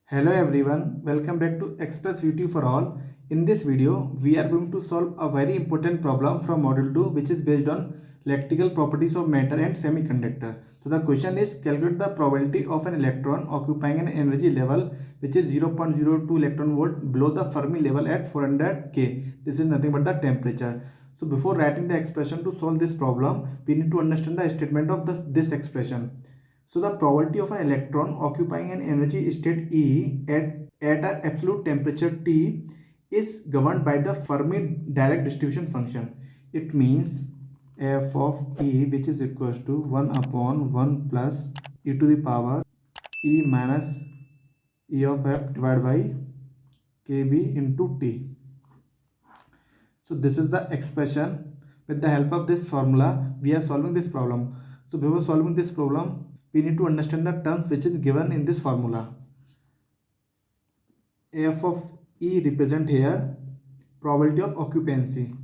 Hello everyone, welcome back to Express VTU for all. In this video, we are going to solve a very important problem from Module 2 which is based on electrical properties of matter and semiconductor. So the question is calculate the probability of an electron occupying an energy level which is 0.02 electron volt below the Fermi level at 400 K. This is nothing but the temperature. So before writing the expression to solve this problem, we need to understand the statement of this expression. So the probability of an electron occupying an energy state E at an absolute temperature T is governed by the Fermi-Dirac distribution function. It means f of E, which is equals to 1 upon 1 plus e to the power E minus E of f divided by kb into T. So this is the expression. With the help of this formula, we are solving this problem. So before solving this problem, we need to understand the terms which is given in this formula. F of E represent here probability of occupancy.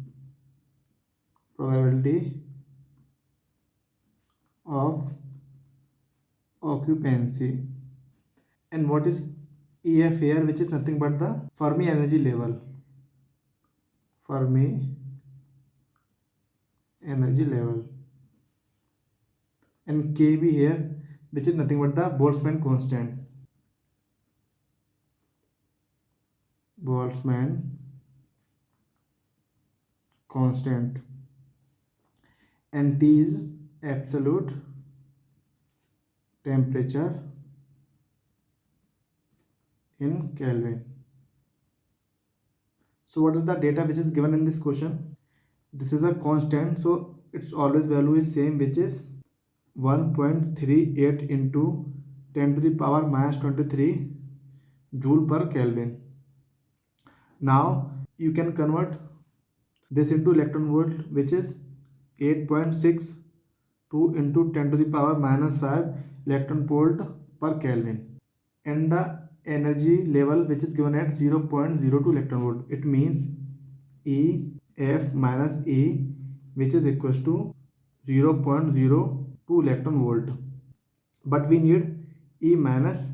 Probability of occupancy. And what is EF here, which is nothing but the Fermi energy level. Fermi energy level. And Kb here, which is nothing but the Boltzmann constant. Boltzmann constant. And T is absolute temperature in Kelvin. So what is the data which is given in this question? This is a constant, so its always value is same, which is 1.38 into 10 to the power minus 23 joule per Kelvin. Now you can convert this into electron volt, which is 8.62 into 10 to the power minus 5 electron volt per Kelvin, and the energy level which is given at 0.02 electron volt. It means EF minus E, which is equals to 0.02 electron volt, but we need E minus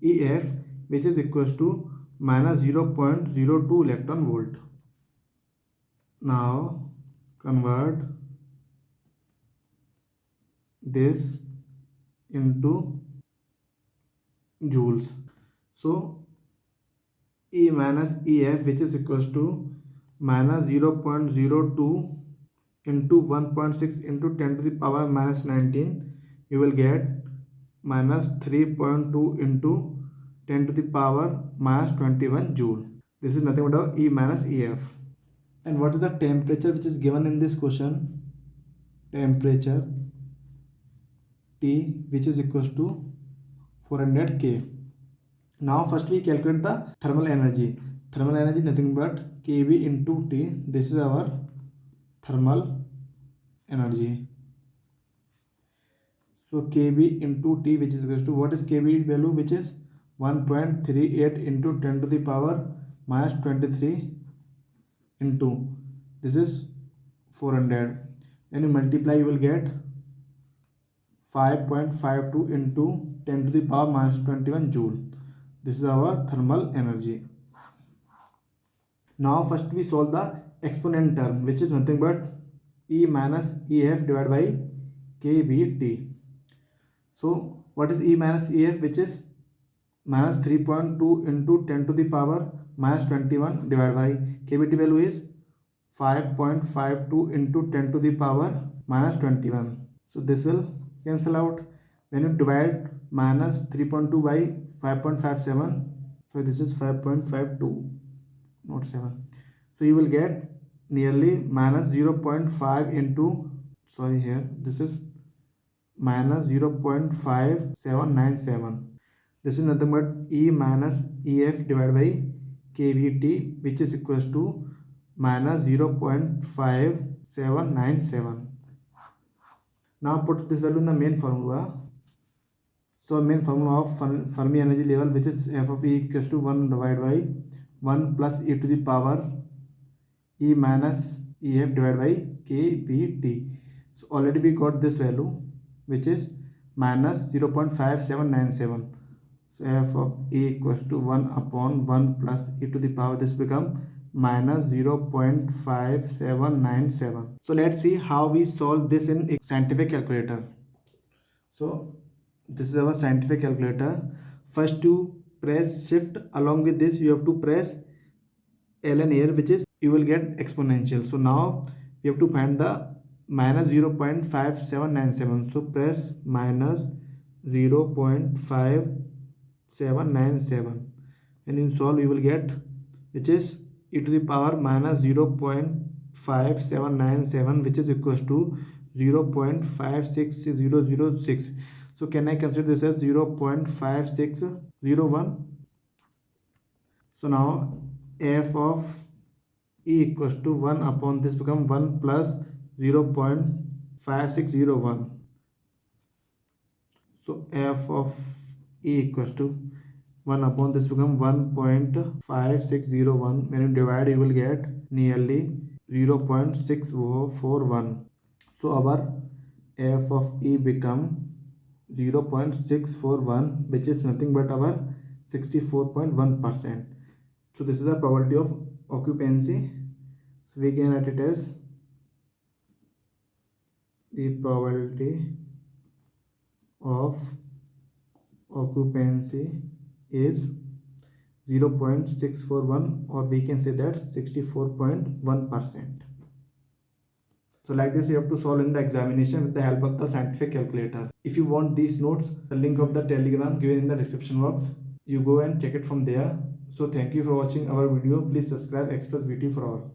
EF, which is equals to minus 0.02 electron volt. Now convert this into joules. So E minus EF, which is equals to minus 0.02 into 1.6 into 10 to the power minus 19, you will get minus 3.2 into 10 to the power minus 21 joule. This is nothing but E minus EF. And what is the temperature which is given in this question? Temperature T, which is equals to 400 K. Now first we calculate the thermal energy. Thermal energy nothing but Kb into T. This is our thermal energy. So Kb into T, which is equals to, what is Kb value, which is 1.38 into 10 to the power minus 23 into, this is 400. When you multiply, you will get 5.52 into 10 to the power minus 21 joule. This is our thermal energy. Now first we solve the exponent term, which is nothing but E minus EF divided by kBT. So what is E minus EF, which is minus 3.2 into 10 to the power minus 21 divided by kBT value is 5.52 into 10 to the power minus 21. So this will cancel out. When you divide minus 3.2 by 5.57, so this is 5.52, not 7. So you will get nearly minus 0.5 into, sorry, here this is minus 0.5797. This is nothing but E minus EF divided by kVT, which is equals to minus 0.5797. Now put this value in the main formula. So main formula of Fermi energy level, which is F of E equals to 1 divided by 1 plus e to the power E minus EF divided by kBT. So already we got this value, which is minus 0.5797. So So f of e equals to 1 upon 1 plus e to the power, this become minus 0.5797. So let's see how we solve this in a scientific calculator. So this is our scientific calculator. First, to press shift, along with this you have to press ln here, which is you will get exponential. So now you have to find the minus 0.5797. so press minus 0.5797, and in solve you will get, which is e to the power minus 0.5797, which is equals to 0.56006. so can I consider this as 0.5601? So now f of e equals to 1 upon this become 1 plus 0.5601. So f of e equals to 1 upon this become 1.5601. When you divide, you will get nearly 0.641. So our f of e become 0.641, which is nothing but our 64.1%. So this is the probability of occupancy. So we can write it as the probability of occupancy is 0.641, or we can say that 64.1%. So like this you have to solve in the examination with the help of the scientific calculator. If you want these notes, the link of the Telegram given in the description box, you go and check it from there. So thank you for watching our video. Please subscribe Express VTU for all.